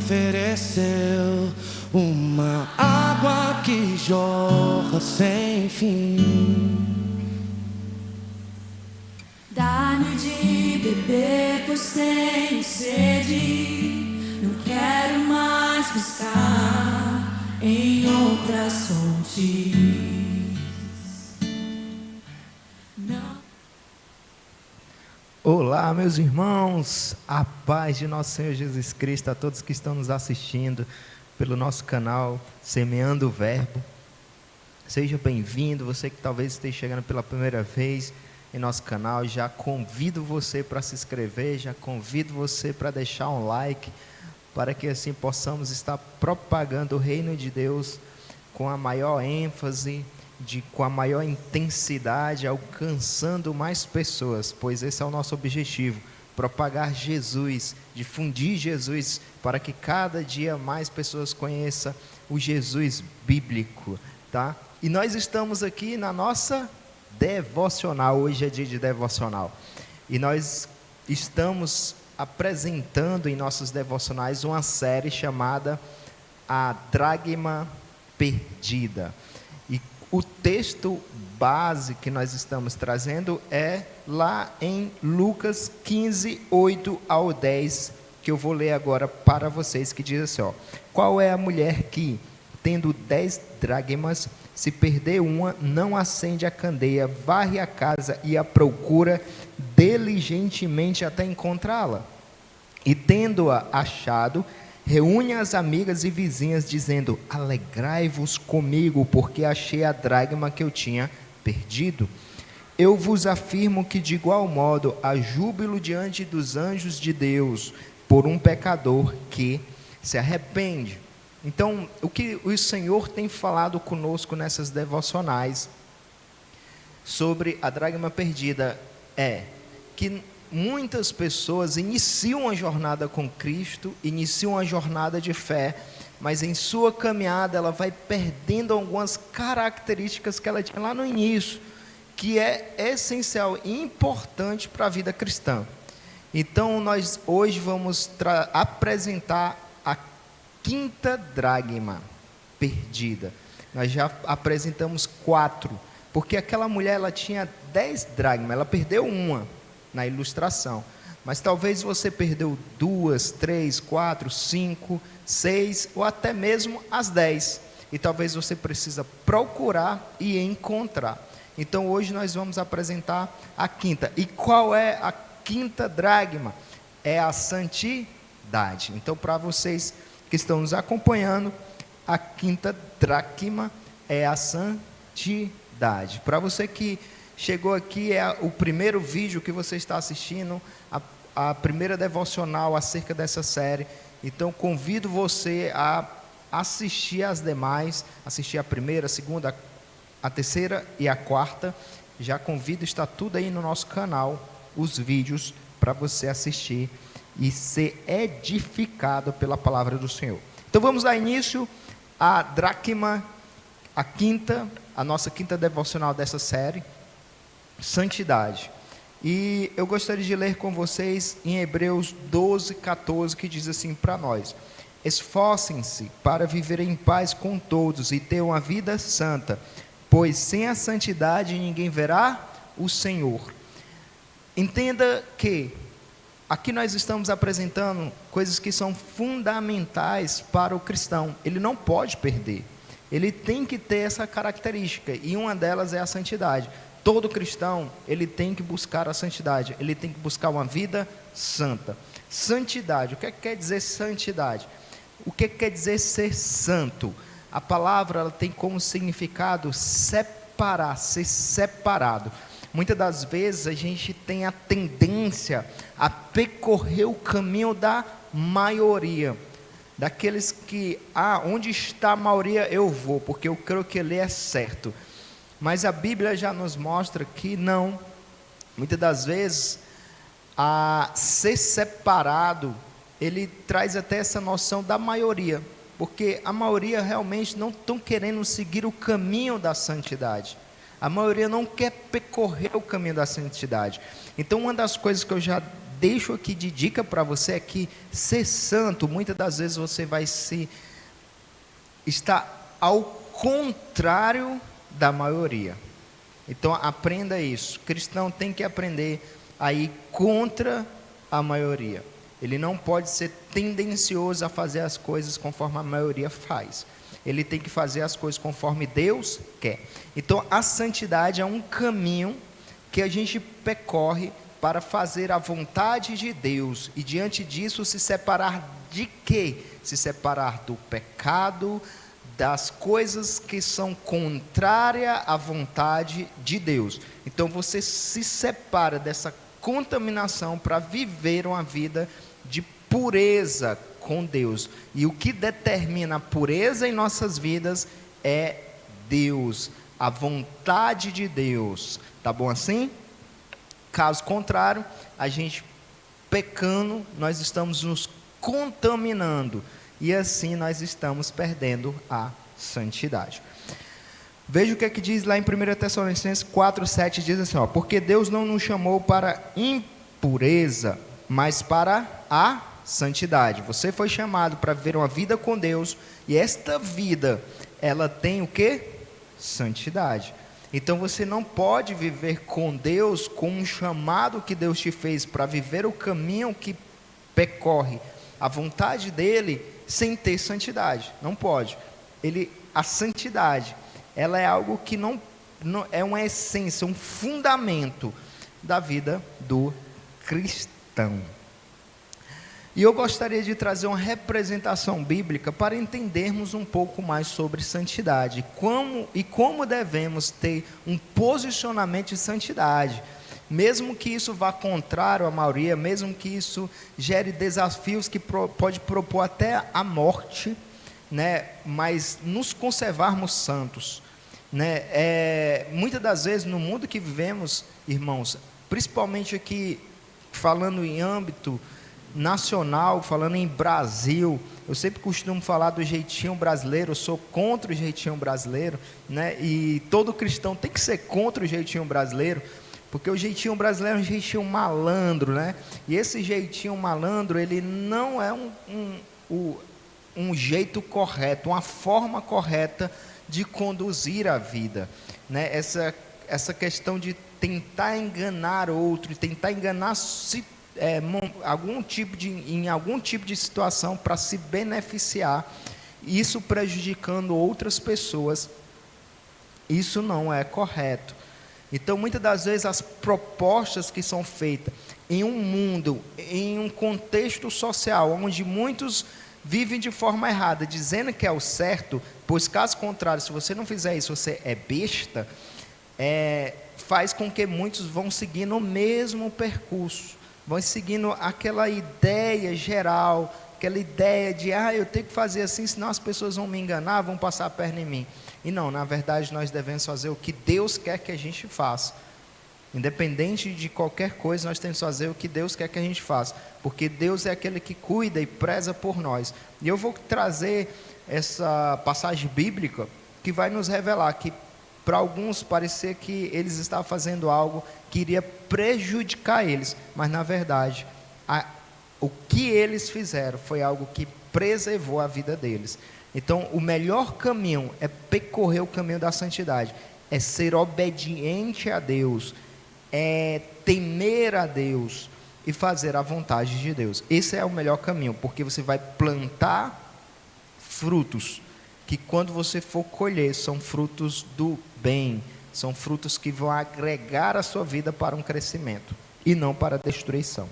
ofereceu uma água que jorra sem fim. Dá-me de beber, pois tenho sede. Não quero mais buscar em outras fontes. Não. Olá, meus irmãos, a paz de nosso Senhor Jesus Cristo a todos que estão nos assistindo pelo nosso canal Semeando o Verbo. Seja bem-vindo, você que talvez esteja chegando pela primeira vez em nosso canal. Já convido você para se inscrever, já convido você para deixar um like, para que assim possamos estar propagando o reino de Deus com a maior ênfase, com a maior intensidade, alcançando mais pessoas, pois esse é o nosso objetivo, propagar Jesus, difundir Jesus, para que cada dia mais pessoas conheçam o Jesus bíblico, tá? E nós estamos aqui na nossa devocional, hoje é dia de devocional, e nós estamos apresentando em nossos devocionais uma série chamada A Dracma Perdida. E o texto base que nós estamos trazendo é lá em Lucas 15, 8 ao 10, que eu vou ler agora para vocês, que diz assim, ó: qual é a mulher que, tendo 10 dracmas, se perder uma, não acende a candeia, varre a casa e a procura diligentemente até encontrá-la? E tendo-a achado, reúne as amigas e vizinhas, dizendo: alegrai-vos comigo, porque achei a dracma que eu tinha perdido. Eu vos afirmo que de igual modo há júbilo diante dos anjos de Deus por um pecador que se arrepende. Então, o que o Senhor tem falado conosco nessas devocionais sobre a dracma perdida é que muitas pessoas iniciam a jornada com Cristo, iniciam a jornada de fé, mas em sua caminhada ela vai perdendo algumas características que ela tinha lá no início, que é essencial e importante para a vida cristã. Então nós hoje vamos apresentar a quinta dracma perdida. Nós já apresentamos 4, porque aquela mulher ela tinha 10 dracmas, ela perdeu uma na ilustração, mas talvez você perdeu 2, 3, 4, 5, 6 ou até mesmo as 10, e talvez você precisa procurar e encontrar. Então hoje nós vamos apresentar a quinta. E qual é a quinta dracma? É a santidade. Então, para vocês que estão nos acompanhando, a quinta dracma é a santidade. Para você que chegou aqui, é o primeiro vídeo que você está assistindo, a primeira devocional acerca dessa série. Então convido você a assistir as demais, assistir a primeira, a segunda, a terceira e a quarta. Já convido, está tudo aí no nosso canal, os vídeos para você assistir e ser edificado pela palavra do Senhor. Então vamos dar início à dracma, a nossa quinta devocional dessa série, santidade. E eu gostaria de ler com vocês em Hebreus 12, 14, que diz assim para nós: esforcem-se para viver em paz com todos e ter uma vida santa, pois sem a santidade ninguém verá o Senhor. Entenda que aqui nós estamos apresentando coisas que são fundamentais para o cristão. Ele não pode perder, ele tem que ter essa característica, e uma delas é a santidade. Todo cristão, ele tem que buscar a santidade, ele tem que buscar uma vida santa. Santidade, o que quer dizer santidade? O que quer dizer ser santo? A palavra ela tem como significado separar, ser separado. Muitas das vezes a gente tem a tendência a percorrer o caminho da maioria, daqueles que, onde está a maioria eu vou, porque eu creio que ele é certo. Mas a Bíblia já nos mostra que não. Muitas das vezes, a ser separado, ele traz até essa noção da maioria, porque a maioria realmente não estão querendo seguir o caminho da santidade. A maioria não quer percorrer o caminho da santidade. Então, uma das coisas que eu já deixo aqui de dica para você é que ser santo, muitas das vezes você vai estar ao contrário da maioria. Então aprenda isso. O cristão tem que aprender a ir contra a maioria. Ele não pode ser tendencioso a fazer as coisas conforme a maioria faz. Ele tem que fazer as coisas conforme Deus quer. Então a santidade é um caminho que a gente percorre para fazer a vontade de Deus. E diante disso se separar de quê? Se separar do pecado, das coisas que são contrárias à vontade de Deus. Então você se separa dessa contaminação para viver uma vida de pureza com Deus. E o que determina a pureza em nossas vidas é Deus, a vontade de Deus. Tá bom assim? Caso contrário, a gente pecando, nós estamos nos contaminando. E assim nós estamos perdendo a santidade. Veja o que é que diz lá em 1 Tessalonicenses 4:7, diz assim, porque Deus não nos chamou para impureza, mas para a santidade. Você foi chamado para viver uma vida com Deus, e esta vida, ela tem o quê? Santidade. Então você não pode viver com Deus, com um chamado que Deus te fez para viver o caminho que percorre a vontade dele, sem ter santidade. Não pode. A santidade, ela é algo que não é uma essência, um fundamento da vida do cristão. E eu gostaria de trazer uma representação bíblica para entendermos um pouco mais sobre santidade, como devemos ter um posicionamento de santidade, mesmo que isso vá contrário à maioria, mesmo que isso gere desafios que pode propor até a morte, né? Mas nos conservarmos santos, né? Muitas das vezes no mundo que vivemos, irmãos, principalmente aqui falando em âmbito nacional, falando em Brasil, eu sempre costumo falar do jeitinho brasileiro. Eu sou contra o jeitinho brasileiro, né? E todo cristão tem que ser contra o jeitinho brasileiro, porque o jeitinho brasileiro é um jeitinho malandro, né? E esse jeitinho malandro, ele não é um jeito correto, uma forma correta de conduzir a vida, né? Essa questão de tentar enganar outro, tentar enganar em algum tipo de situação para se beneficiar, isso prejudicando outras pessoas, isso não é correto. Então muitas das vezes as propostas que são feitas em um mundo, em um contexto social, onde muitos vivem de forma errada, dizendo que é o certo, pois caso contrário, se você não fizer isso, você é besta, faz com que muitos vão seguindo o mesmo percurso, vão seguindo aquela ideia geral, aquela ideia de, eu tenho que fazer assim, senão as pessoas vão me enganar, vão passar a perna em mim. E não, na verdade nós devemos fazer o que Deus quer que a gente faça. Independente de qualquer coisa, nós temos que fazer o que Deus quer que a gente faça, porque Deus é aquele que cuida e preza por nós. E eu vou trazer essa passagem bíblica que vai nos revelar que para alguns parecia que eles estavam fazendo algo que iria prejudicar eles, mas na verdade o que eles fizeram foi algo que preservou a vida deles. Então o melhor caminho é percorrer o caminho da santidade, é ser obediente a Deus, é temer a Deus e fazer a vontade de Deus. Esse é o melhor caminho, porque você vai plantar frutos que quando você for colher, são frutos do bem, são frutos que vão agregar a sua vida para um crescimento e não para a destruição.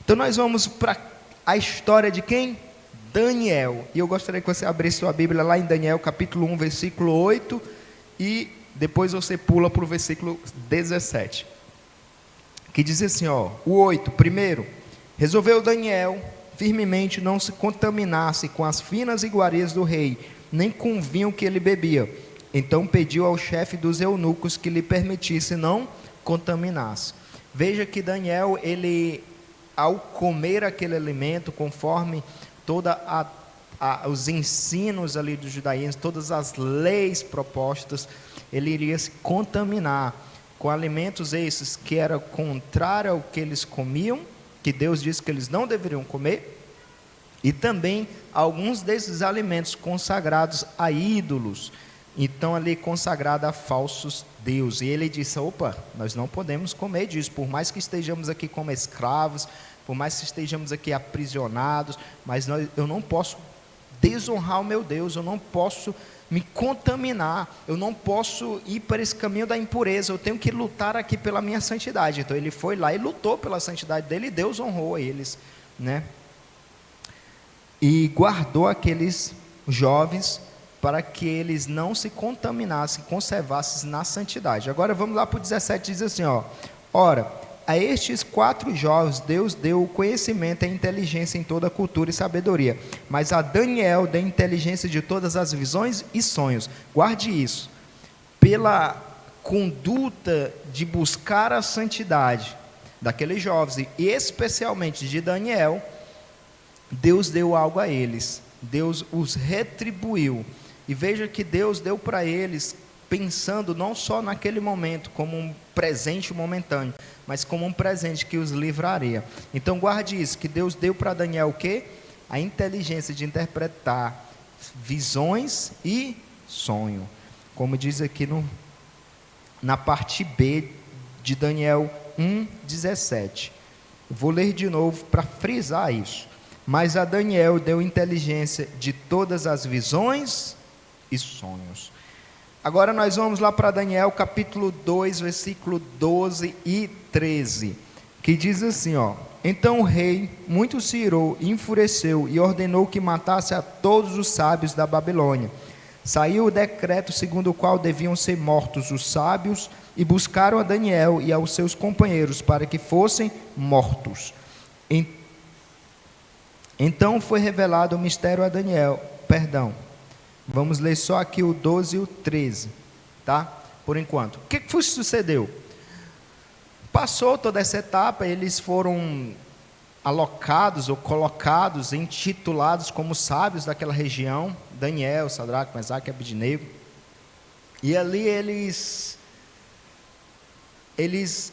Então nós vamos para a história de quem? Daniel. E eu gostaria que você abrisse sua Bíblia lá em Daniel capítulo 1, versículo 8, e depois você pula para o versículo 17, que diz assim, o 8, primeiro, resolveu Daniel firmemente não se contaminasse com as finas iguarias do rei, nem com o vinho que ele bebia. Então pediu ao chefe dos eunucos que lhe permitisse não contaminar-se. Veja que Daniel, ele, ao comer aquele alimento, conforme toda os ensinos ali do judaísmo, todas as leis propostas, ele iria se contaminar com alimentos esses que eram contrários ao que eles comiam que Deus disse que eles não deveriam comer, e também alguns desses alimentos consagrados a ídolos, então ali consagrado a falsos deuses. E ele disse: opa, nós não podemos comer disso, por mais que estejamos aqui como escravos, por mais que estejamos aqui aprisionados, mas eu não posso desonrar o meu Deus, eu não posso me contaminar, eu não posso ir para esse caminho da impureza, eu tenho que lutar aqui pela minha santidade. Então ele foi lá e lutou pela santidade dele, e Deus honrou eles, né? E guardou aqueles jovens para que eles não se contaminassem, conservassem na santidade. Agora vamos lá para o 17, diz assim, ó: ora, a estes 4 jovens Deus deu o conhecimento e a inteligência em toda a cultura e sabedoria, mas a Daniel deu a inteligência de todas as visões e sonhos. Guarde isso. Pela conduta de buscar a santidade daqueles jovens, e especialmente de Daniel, Deus deu algo a eles, Deus os retribuiu. E veja que Deus deu para eles, pensando não só naquele momento como um presente momentâneo, mas como um presente que os livraria. Então guarde isso, que Deus deu para Daniel o quê? A inteligência de interpretar visões e sonho, como diz aqui na parte B de Daniel 1:17. Vou ler de novo para frisar isso. Mas a Daniel deu inteligência de todas as visões e sonhos. Agora nós vamos lá para Daniel capítulo 2, versículo 12 e 13, que diz assim, ó: então o rei muito se irou, enfureceu e ordenou que matasse a todos os sábios da Babilônia. Saiu o decreto segundo o qual deviam ser mortos os sábios, e buscaram a Daniel e aos seus companheiros para que fossem mortos. Então foi revelado o mistério a Daniel. Vamos ler só aqui o 12 e o 13, tá? Por enquanto. O que foi que sucedeu? Passou toda essa etapa, eles foram alocados ou colocados, intitulados como sábios daquela região, Daniel, Sadraque, Mesaque e Abednego. E ali eles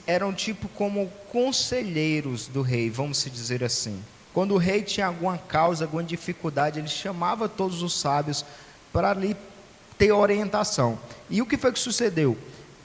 eram tipo como conselheiros do rei, vamos se dizer assim. Quando o rei tinha alguma causa, alguma dificuldade, ele chamava todos os sábios para ali ter orientação. E o que foi que sucedeu?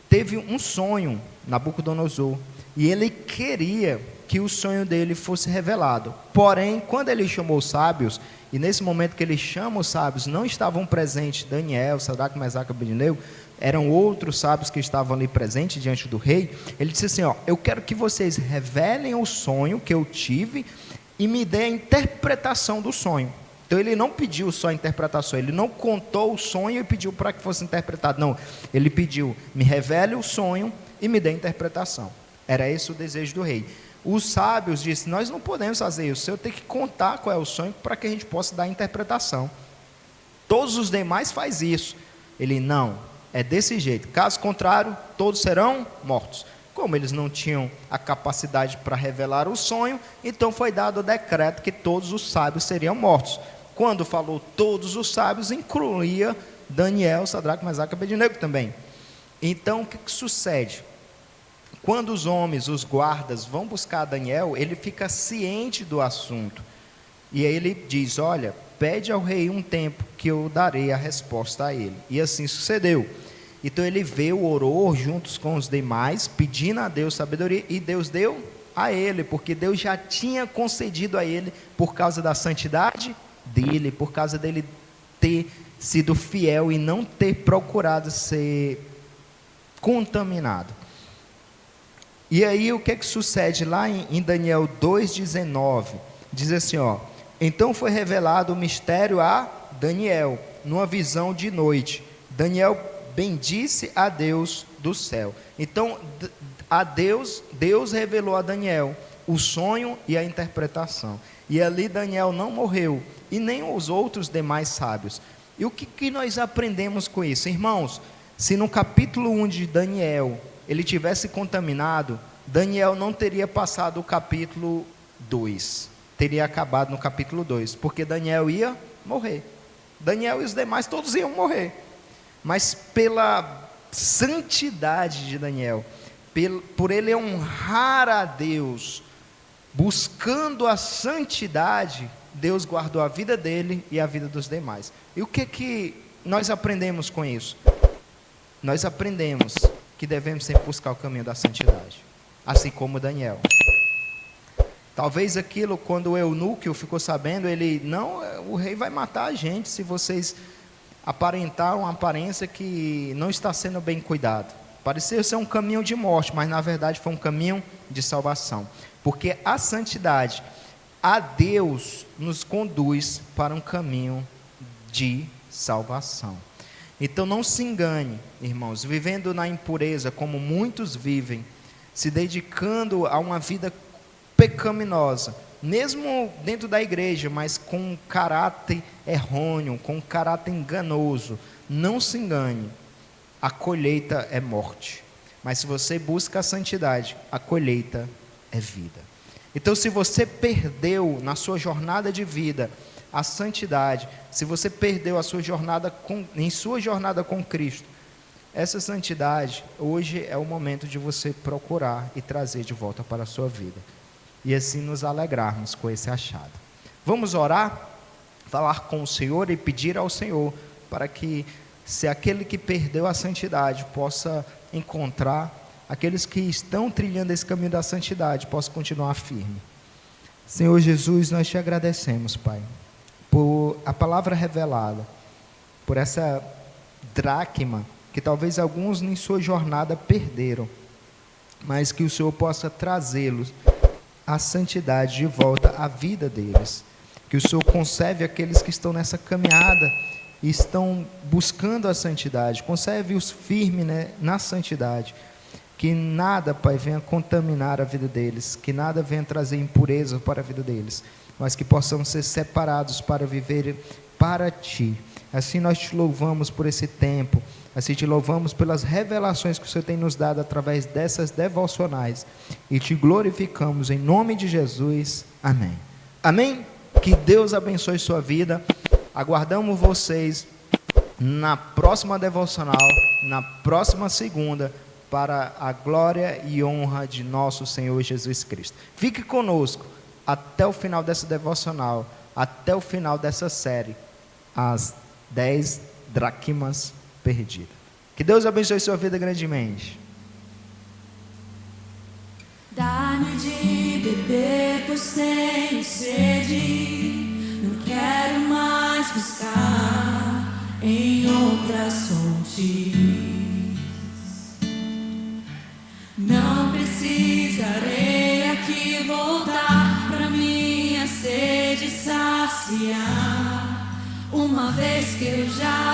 Teve um sonho, Nabucodonosor, e ele queria que o sonho dele fosse revelado. Porém, quando ele chamou os sábios, e nesse momento que ele chama os sábios, não estavam presentes Daniel, Sadraque, Mesaque e Abednego, eram outros sábios que estavam ali presentes diante do rei. Ele disse assim, ó: eu quero que vocês revelem o sonho que eu tive e me dê a interpretação do sonho. Então ele não pediu só a interpretação, ele não contou o sonho e pediu para que fosse interpretado. Não, ele pediu: me revele o sonho e me dê a interpretação. Era esse o desejo do rei. Os sábios disseram: nós não podemos fazer isso, o senhor tem que contar qual é o sonho para que a gente possa dar a interpretação. Todos os demais fazem isso. Ele: não, é desse jeito, caso contrário, todos serão mortos. Como eles não tinham a capacidade para revelar o sonho, então foi dado o decreto que todos os sábios seriam mortos. Quando falou todos os sábios, incluía Daniel, Sadraque, Mesaque e Abednego também. Então o que sucede? Quando os homens, os guardas, vão buscar Daniel, ele fica ciente do assunto. E aí ele diz: olha, pede ao rei um tempo que eu darei a resposta a ele. E assim sucedeu. Então ele veio, orou juntos com os demais, pedindo a Deus sabedoria, e Deus deu a ele, porque Deus já tinha concedido a ele, por causa da santidade dele, por causa dele ter sido fiel e não ter procurado ser contaminado. E aí o que é que sucede lá em Daniel 2,19? Diz assim, ó: então foi revelado o mistério a Daniel, numa visão de noite. Daniel bendisse a Deus do céu. Então, Deus revelou a Daniel o sonho e a interpretação. E ali Daniel não morreu, e nem os outros demais sábios. E o que nós aprendemos com isso? Irmãos, se no capítulo 1 de Daniel ele tivesse contaminado, Daniel não teria passado o capítulo 2. Teria acabado no capítulo 2, porque Daniel ia morrer. Daniel e os demais todos iam morrer. Mas pela santidade de Daniel, por ele honrar a Deus, buscando a santidade, Deus guardou a vida dele e a vida dos demais. E o que nós aprendemos com isso? Nós aprendemos que devemos sempre buscar o caminho da santidade, assim como Daniel. Talvez aquilo, quando o eunuco ficou sabendo, ele, não, o rei vai matar a gente se vocês aparentaram uma aparência que não está sendo bem cuidado. Parecia ser um caminho de morte, mas na verdade foi um caminho de salvação. Porque a santidade, a Deus, nos conduz para um caminho de salvação. Então não se engane, irmãos, vivendo na impureza como muitos vivem, se dedicando a uma vida pecaminosa, mesmo dentro da igreja, mas com um caráter errôneo, com um caráter enganoso, não se engane, a colheita é morte, mas se você busca a santidade, a colheita é vida. Então se você perdeu na sua jornada de vida a santidade, se você perdeu a sua jornada em sua jornada com Cristo, essa santidade, hoje é o momento de você procurar e trazer de volta para a sua vida, e assim nos alegrarmos com esse achado. Vamos orar, falar com o Senhor e pedir ao Senhor, para que, se aquele que perdeu a santidade possa encontrar, aqueles que estão trilhando esse caminho da santidade, possam continuar firme. Senhor Jesus, nós te agradecemos, Pai, por a palavra revelada, por essa dracma, que talvez alguns em sua jornada perderam, mas que o Senhor possa trazê-los a santidade de volta à vida deles, que o Senhor conserve aqueles que estão nessa caminhada e estão buscando a santidade, conserve-os firmes, né, na santidade, que nada, Pai, venha contaminar a vida deles, que nada venha trazer impureza para a vida deles, mas que possamos ser separados para viver para Ti. Assim nós te louvamos por esse tempo, assim te louvamos pelas revelações que o Senhor tem nos dado através dessas devocionais, e te glorificamos em nome de Jesus, amém. Amém? Que Deus abençoe sua vida, aguardamos vocês na próxima devocional, na próxima segunda, para a glória e honra de nosso Senhor Jesus Cristo. Fique conosco até o final dessa devocional, até o final dessa série, as 10 dracmas perdidas. Que Deus abençoe sua vida grandemente. Dá-me de beber, pois tenho sede. Não quero mais buscar em outras fontes. Não precisarei aqui voltar pra minha sede saciar, uma vez que eu já